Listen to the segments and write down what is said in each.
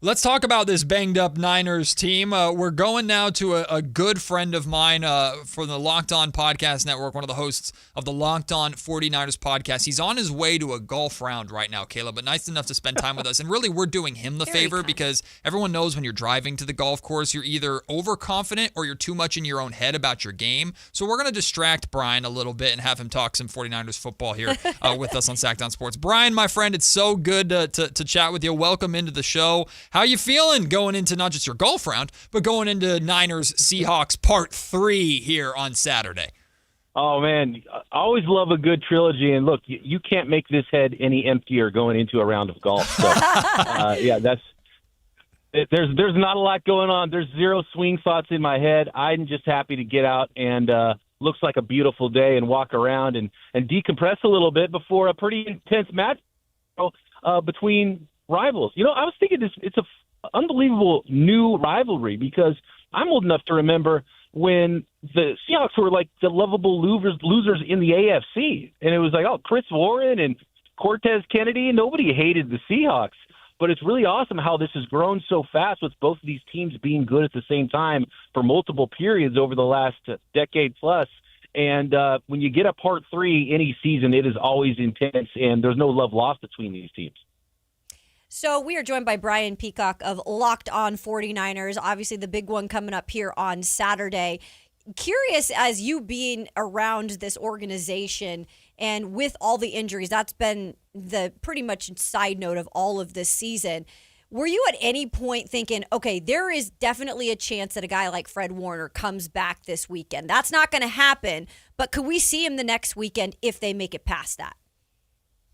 Let's talk about this banged-up Niners team. We're going now to a good friend of mine for the Locked On Podcast Network, one of the hosts of the Locked On 49ers podcast. He's on his way to a golf round right now, Kayla, but nice enough to spend time with us. And really, we're doing him the favor because everyone knows when you're driving to the golf course, you're either overconfident or you're too much in your own head about your game. So we're going to distract Brian a little bit and have him talk some 49ers football here with us on Sactown Sports. Brian, my friend, it's so good to chat with you. Welcome into the show. How you feeling going into not just your golf round, but going into Niners Seahawks Part 3 here on Saturday? Oh, man, I always love a good trilogy. And look, you can't make this head any emptier going into a round of golf. So, there's not a lot going on. There's zero swing thoughts in my head. I'm just happy to get out and looks like a beautiful day and walk around and decompress a little bit before a pretty intense match between rivals. I was thinking it's a unbelievable new rivalry because I'm old enough to remember when the Seahawks were like the lovable losers in the AFC. And it was like, oh, Chris Warren and Cortez Kennedy. Nobody hated the Seahawks. But it's really awesome how this has grown so fast with both of these teams being good at the same time for multiple periods over the last decade plus. And when you get a Part 3 any season, it is always intense, and there's no love lost between these teams. So we are joined by Brian Peacock of Locked On 49ers, obviously the big one coming up here on Saturday. Curious, as you being around this organization and with all the injuries, that's been the pretty much side note of all of this season. Were you at any point thinking, okay, there is definitely a chance that a guy like Fred Warner comes back this weekend? That's not going to happen, but could we see him the next weekend if they make it past that?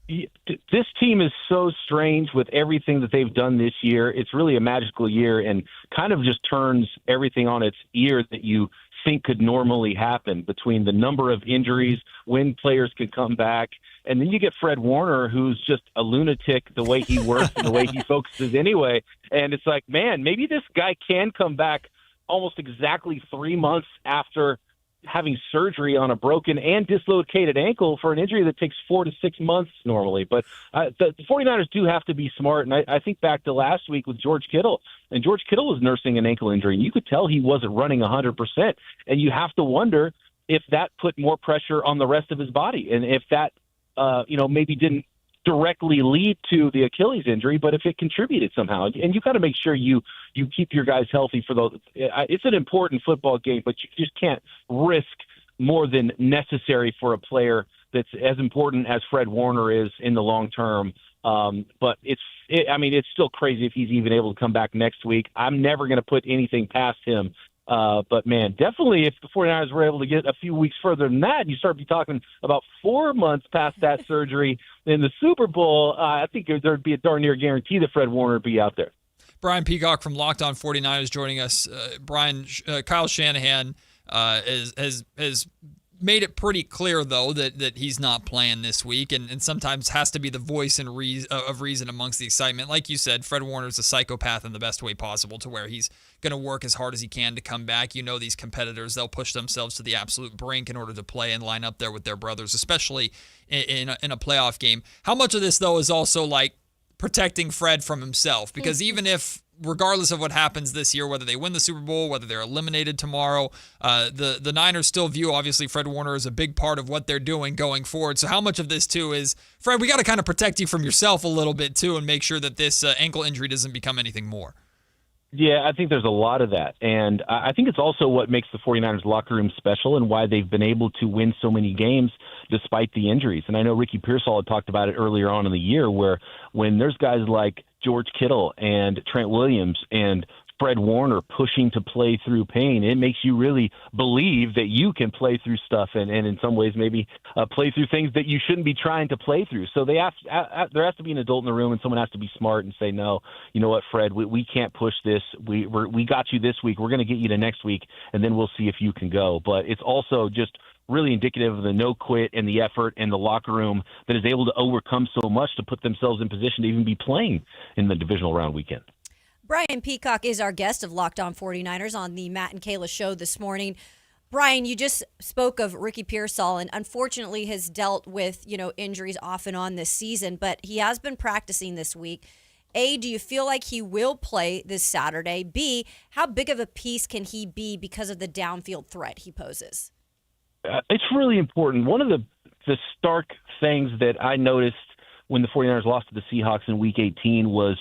This team is so strange with everything that they've done this year. It's really a magical year and kind of just turns everything on its ear that you think could normally happen between the number of injuries, when players could come back, and then you get Fred Warner, who's just a lunatic the way he works and the way he focuses anyway. And it's like, man, maybe this guy can come back almost exactly 3 months after having surgery on a broken and dislocated ankle for an injury that takes 4 to 6 months normally. But the 49ers do have to be smart. And I think back to last week with George Kittle, and George Kittle was nursing an ankle injury. And you could tell he wasn't running 100%. And you have to wonder if that put more pressure on the rest of his body. And if that, maybe didn't directly lead to the Achilles injury, but if it contributed somehow. And you got to make sure you keep your guys healthy for those. It's an important football game, but you just can't risk more than necessary for a player that's as important as Fred Warner is in the long term. But it's still crazy if he's even able to come back next week. I'm never going to put anything past him. But, man, definitely if the 49ers were able to get a few weeks further than that, you start to be talking about 4 months past that surgery in the Super Bowl, I think there'd be a darn near guarantee that Fred Warner would be out there. Brian Peacock from Locked On 49ers joining us. Brian, Kyle Shanahan has made it pretty clear, though, that he's not playing this week and sometimes has to be the voice of reason amongst the excitement. Like you said, Fred Warner's a psychopath in the best way possible to where he's going to work as hard as he can to come back. These competitors, they'll push themselves to the absolute brink in order to play and line up there with their brothers, especially in a playoff game. How much of this, though, is also like protecting Fred from himself? Because even if, regardless of what happens this year, whether they win the Super Bowl, whether they're eliminated tomorrow, the Niners still view, obviously, Fred Warner as a big part of what they're doing going forward. So how much of this, too, is, Fred, we got to kind of protect you from yourself a little bit, too, and make sure that this ankle injury doesn't become anything more? Yeah, I think there's a lot of that. And I think it's also what makes the 49ers locker room special and why they've been able to win so many games despite the injuries. And I know Ricky Pearsall had talked about it earlier on in the year where when there's guys like George Kittle and Trent Williams and Fred Warner pushing to play through pain, it makes you really believe that you can play through stuff and in some ways maybe play through things that you shouldn't be trying to play through. So there has to be an adult in the room and someone has to be smart and say, no, you know what, Fred, we can't push this. We got you this week. We're going to get you to next week, and then we'll see if you can go. But it's also just really indicative of the no quit and the effort and the locker room that is able to overcome so much to put themselves in position to even be playing in the divisional round weekend. Brian Peacock is our guest of Locked On 49ers on the Matt and Kayla Show this morning. Brian, you just spoke of Ricky Pearsall, and unfortunately has dealt with, injuries off and on this season, but he has been practicing this week. A, do you feel like he will play this Saturday? B, how big of a piece can he be because of the downfield threat he poses? It's really important. One of the stark things that I noticed when the 49ers lost to the Seahawks in Week 18 was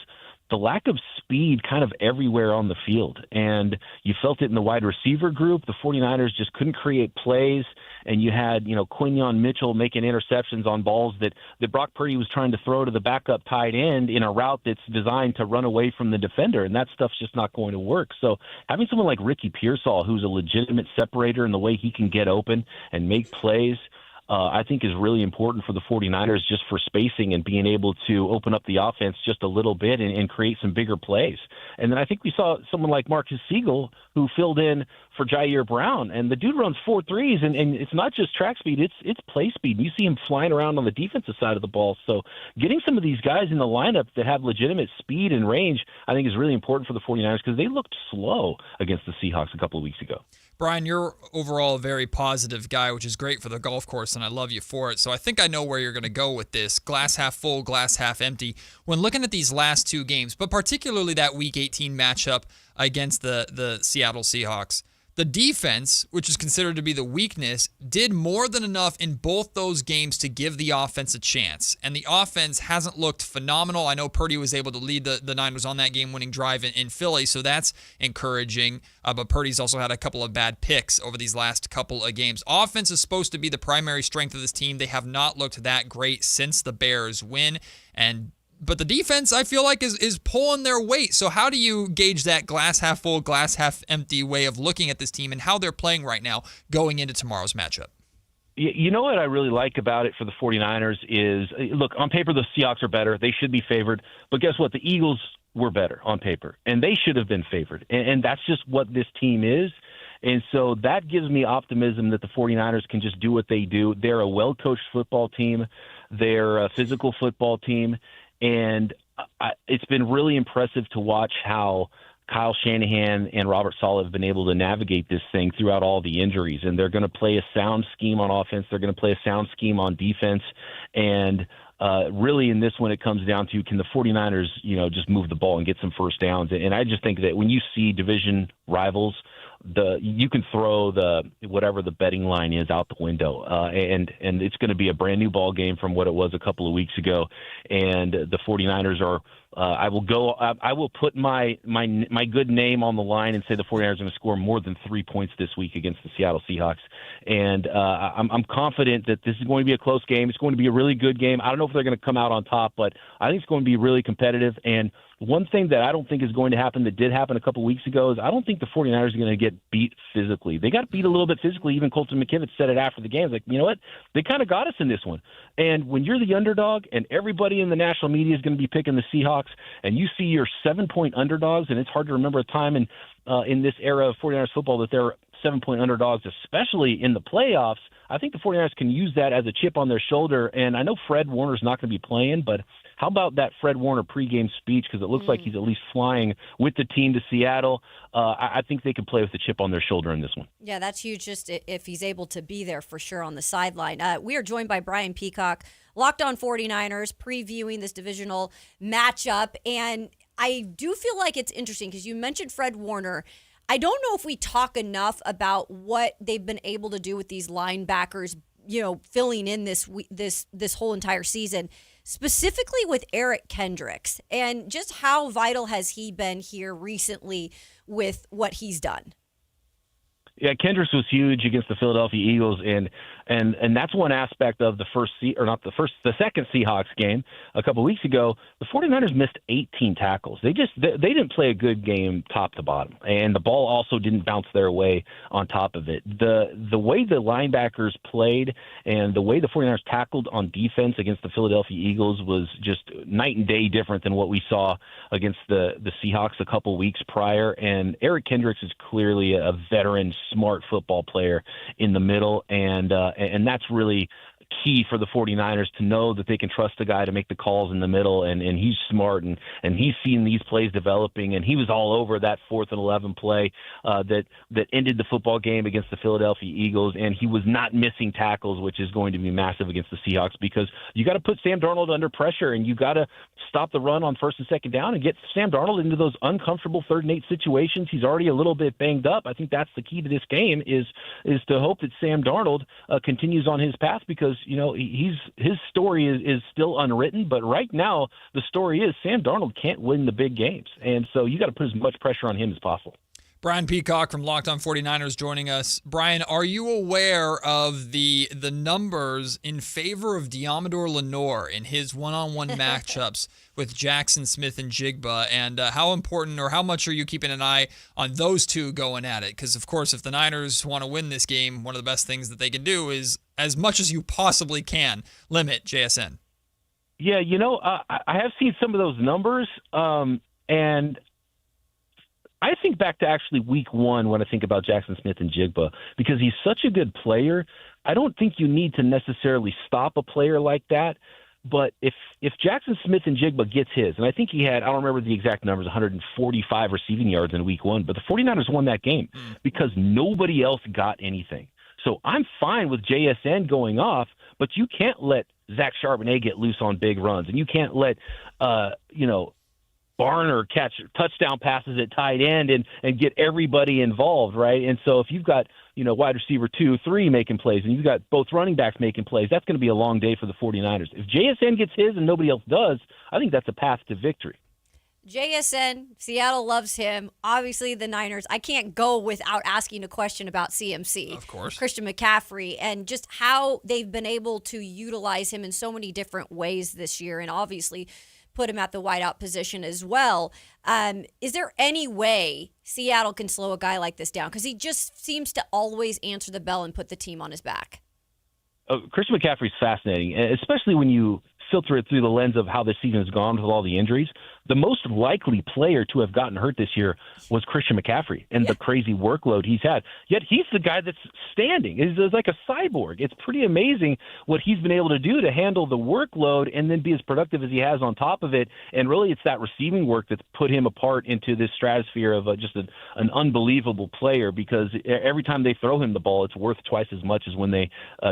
the lack of speed kind of everywhere on the field. And you felt it in the wide receiver group. The 49ers just couldn't create plays. And you had, Quinyon Mitchell making interceptions on balls that Brock Purdy was trying to throw to the backup tight end in a route that's designed to run away from the defender. And that stuff's just not going to work. So having someone like Ricky Pearsall, who's a legitimate separator in the way he can get open and make plays, I think is really important for the 49ers just for spacing and being able to open up the offense just a little bit and create some bigger plays. And then I think we saw someone like Marcus Siegel who filled in for Jair Brown, and the dude runs 4.3s, and it's not just track speed, it's play speed. You see him flying around on the defensive side of the ball. So getting some of these guys in the lineup that have legitimate speed and range, I think is really important for the 49ers because they looked slow against the Seahawks a couple of weeks ago. Brian, you're overall a very positive guy, which is great for the golf course, and I love you for it. So I think I know where you're going to go with this. Glass half full, glass half empty. When looking at these last two games, but particularly that Week 18 matchup against the Seattle Seahawks, the defense, which is considered to be the weakness, did more than enough in both those games to give the offense a chance. And the offense hasn't looked phenomenal. I know Purdy was able to lead the Niners on that game-winning drive in Philly, so that's encouraging. But Purdy's also had a couple of bad picks over these last couple of games. Offense is supposed to be the primary strength of this team. They have not looked that great since the Bears win. But the defense, I feel like, is pulling their weight. So how do you gauge that glass half full, glass half empty way of looking at this team and how they're playing right now going into tomorrow's matchup? You know what I really like about it for the 49ers is, look, on paper the Seahawks are better. They should be favored. But guess what? The Eagles were better on paper, and they should have been favored. And that's just what this team is. And so that gives me optimism that the 49ers can just do what they do. They're a well-coached football team. They're a physical football team. And it's been really impressive to watch how Kyle Shanahan and Robert Saleh have been able to navigate this thing throughout all the injuries. And they're going to play a sound scheme on offense. They're going to play a sound scheme on defense. And really in this one, it comes down to, can the 49ers, just move the ball and get some first downs? And I just think that when you see division rivals, you can throw whatever the betting line is out the window, and it's going to be a brand new ball game from what it was a couple of weeks ago. And the 49ers are. I will put my good name on the line and say the 49ers are going to score more than 3 points this week against the Seattle Seahawks. And I'm confident that this is going to be a close game. It's going to be a really good game. I don't know if they're going to come out on top, but I think it's going to be really competitive. And one thing that I don't think is going to happen that did happen a couple of weeks ago is I don't think the 49ers are going to get beat physically. They got beat a little bit physically. Even Colton McKivitz said it after the game. It's like, you know what? They kind of got us in this one. And when you're the underdog and everybody in the national media is going to be picking the Seahawks and you see your 7-point underdogs, and it's hard to remember a time in this era of 49ers football that they're 7-point underdogs, especially in the playoffs, I think the 49ers can use that as a chip on their shoulder. And I know Fred Warner's not going to be playing, but how about that Fred Warner pregame speech? Because it looks like he's at least flying with the team to Seattle. I think they can play with the chip on their shoulder in this one. Yeah, that's huge just if he's able to be there for sure on the sideline. We are joined by Brian Peacock, Locked On 49ers, previewing this divisional matchup. And I do feel like it's interesting because you mentioned Fred Warner. I don't know if we talk enough about what they've been able to do with these linebackers, filling in this whole entire season, specifically with Eric Kendricks, and just how vital has he been here recently with what he's done? Yeah, Kendricks was huge against the Philadelphia Eagles, and that's one aspect of the second Seahawks game a couple of weeks ago. The 49ers missed 18 tackles. They didn't play a good game top to bottom, and the ball also didn't bounce their way on top of it. The way the linebackers played and the way the 49ers tackled on defense against the Philadelphia Eagles was just night and day different than what we saw against the Seahawks a couple weeks prior. And Eric Kendricks is clearly a veteran, smart football player in the middle, and that's really key for the 49ers to know that they can trust a guy to make the calls in the middle, and he's smart, and he's seen these plays developing, and he was all over that 4th and 11 play that ended the football game against the Philadelphia Eagles, and he was not missing tackles, which is going to be massive against the Seahawks because you got to put Sam Darnold under pressure, and you got to stop the run on 1st and 2nd down and get Sam Darnold into those uncomfortable 3rd and 8 situations. He's already a little bit banged up. I think that's the key to this game is to hope that Sam Darnold continues on his path because, his story is still unwritten, but right now the story is Sam Darnold can't win the big games. And so you got to put as much pressure on him as possible. Brian Peacock from Locked On 49ers joining us. Brian, are you aware of the numbers in favor of Deommodore Lenoir in his one-on-one matchups with Jackson Smith and Jigba, and how important or how much are you keeping an eye on those two going at it? Because, of course, if the Niners want to win this game, one of the best things that they can do is, as much as you possibly can, limit JSN. Yeah, I have seen some of those numbers, and I think back to actually week 1 when I think about Jackson Smith and Jigba because he's such a good player. I don't think you need to necessarily stop a player like that. But if Jackson Smith and Jigba gets his, and I think he had, I don't remember the exact numbers, 145 receiving yards in week 1, but the 49ers won that game because nobody else got anything. So I'm fine with JSN going off, but you can't let Zach Charbonnet get loose on big runs, and you can't let, Barner catch touchdown passes at tight end and get everybody involved, right? And so if you've got, wide receiver 2, 3 making plays, and you've got both running backs making plays, that's going to be a long day for the 49ers. If JSN gets his and nobody else does, I think that's a path to victory. JSN, Seattle loves him. Obviously, the Niners, I can't go without asking a question about CMC. Of course. Christian McCaffrey, and just how they've been able to utilize him in so many different ways this year, and obviously put him at the wideout position as well. Is there any way Seattle can slow a guy like this down? Because he just seems to always answer the bell and put the team on his back. Christian McCaffrey's fascinating, especially when you filter it through the lens of how this season has gone with all the injuries. The most likely player to have gotten hurt this year was Christian McCaffrey and the crazy workload he's had. Yet he's the guy that's standing. He's like a cyborg. It's pretty amazing what he's been able to do to handle the workload and then be as productive as he has on top of it. And really it's that receiving work that's put him apart into this stratosphere of just an unbelievable player because every time they throw him the ball, it's worth twice as much as when they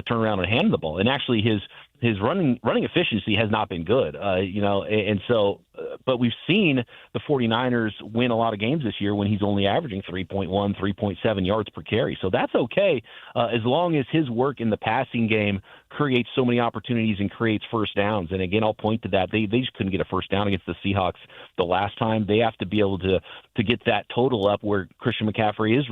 turn around and hand him the ball. And actually his running efficiency has not been good, and so but we've seen the 49ers win a lot of games this year when he's only averaging 3.1, 3.7 yards per carry. So that's okay as long as his work in the passing game creates so many opportunities and creates first downs. And again, I'll point to that. They just couldn't get a first down against the Seahawks the last time. They have to be able to get that total up where Christian McCaffrey is.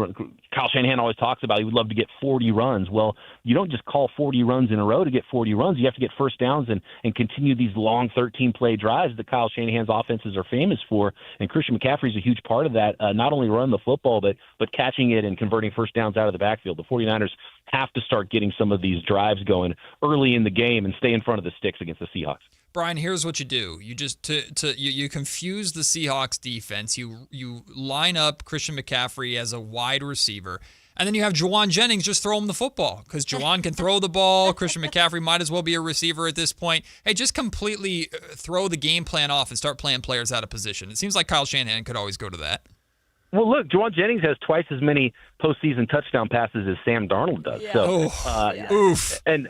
Kyle Shanahan always talks about he would love to get 40 runs. Well, you don't just call 40 runs in a row to get 40 runs. You have to get first downs and continue these long 13-play drives that Kyle Shanahan's offenses are famous for. And Christian McCaffrey's a huge part of that, not only running the football, but catching it and converting first downs out of the backfield. The 49ers have to start getting some of these drives going early in the game and stay in front of the sticks against the Seahawks. Brian, here's what you do. You just you confuse the Seahawks defense. You line up Christian McCaffrey as a wide receiver, and then you have Juwan Jennings just throw him the football because Juwan can throw the ball. Christian McCaffrey might as well be a receiver at this point. Hey, just completely throw the game plan off and start playing players out of position. It seems like Kyle Shanahan could always go to that. Well, look, Juwan Jennings has twice as many postseason touchdown passes as Sam Darnold does. Yeah. So, oof. And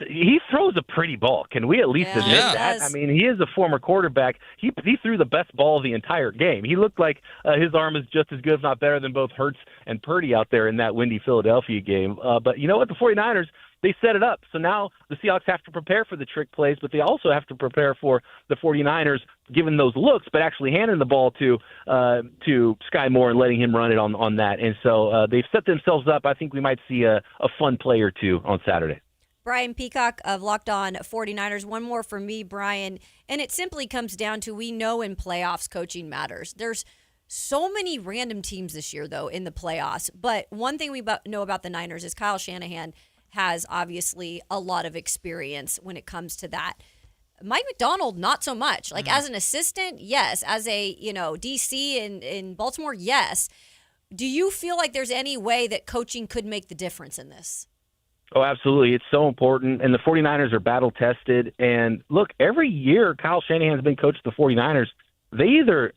he throws a pretty ball. Can we at least admit that? I mean, he is a former quarterback. He threw the best ball of the entire game. He looked like his arm is just as good, if not better, than both Hurts and Purdy out there in that windy Philadelphia game. But you know what? The 49ers, they set it up. So now the Seahawks have to prepare for the trick plays, but they also have to prepare for the 49ers giving those looks, but actually handing the ball to Sky Moore and letting him run it on that. And so they've set themselves up. I think we might see a fun play or two on Saturday. Brian Peacock of Locked On 49ers. One more for me, Brian, and it simply comes down to we know in playoffs coaching matters. There's so many random teams this year, though, in the playoffs. But one thing we know about the Niners is Kyle Shanahan has obviously a lot of experience when it comes to that. Mike McDonald, not so much. Like as an assistant, yes. As a DC in Baltimore, yes. Do you feel like there's any way that coaching could make the difference in this? Oh, absolutely. It's so important. And the 49ers are battle tested. And look, every year Kyle Shanahan's been coach of the 49ers. They either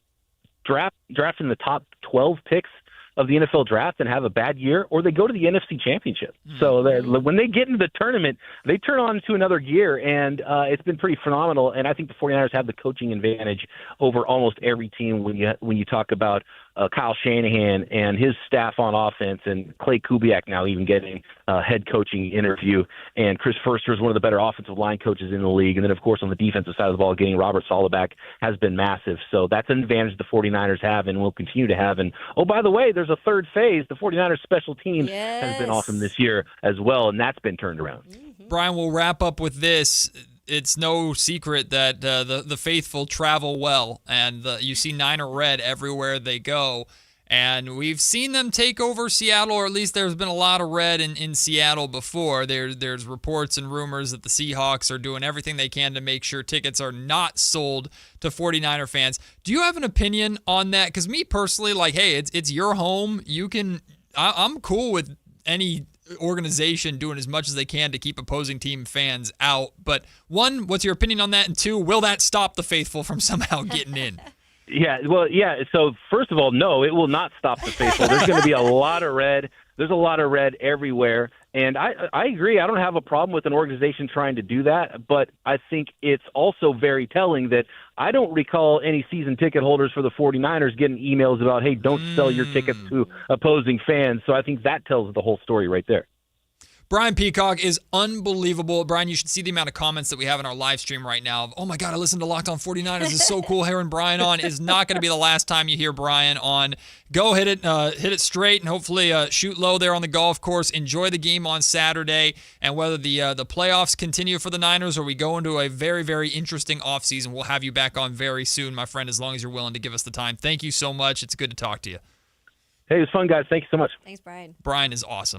draft in the top 12 picks of the NFL draft and have a bad year, or they go to the NFC Championship. So when they get into the tournament, they turn on to another gear, and it's been pretty phenomenal. And I think the 49ers have the coaching advantage over almost every team when you talk about Kyle Shanahan and his staff on offense, and Clay Kubiak now even getting a head coaching interview, and Chris Foerster is one of the better offensive line coaches in the league. And then, of course, on the defensive side of the ball, getting Robert Saleh back has been massive. So that's an advantage the 49ers have and will continue to have. And, oh, by the way, there's a third phase. The 49ers special teams has been awesome this year as well, and that's been turned around. Brian, we'll wrap up with this. It's no secret that the faithful travel well, and you see Niner red everywhere they go. And we've seen them take over Seattle, or at least there's been a lot of red in Seattle before. There's reports and rumors that the Seahawks are doing everything they can to make sure tickets are not sold to 49er fans. Do you have an opinion on that? Because me personally, like, hey, it's your home. I'm cool with any organization doing as much as they can to keep opposing team fans out. But one, what's your opinion on that? And two, will that stop the faithful from somehow getting in? So first of all, no, it will not stop the faithful. There's going to be a lot of red. There's a lot of red everywhere. And I agree. I don't have a problem with an organization trying to do that, but I think it's also very telling that I don't recall any season ticket holders for the 49ers getting emails about, hey, don't sell your tickets to opposing fans. So I think that tells the whole story right there. Brian Peacock is unbelievable. Brian, you should see the amount of comments that we have in our live stream right now. Oh, my God, I listened to Locked On 49ers. It's so cool hearing Brian on. Is not going to be the last time you hear Brian on. Go hit it straight, and hopefully shoot low there on the golf course. Enjoy the game on Saturday. And whether the playoffs continue for the Niners or we go into a very, very interesting offseason, we'll have you back on very soon, my friend, as long as you're willing to give us the time. Thank you so much. It's good to talk to you. Hey, it was fun, guys. Thank you so much. Thanks, Brian. Brian is awesome.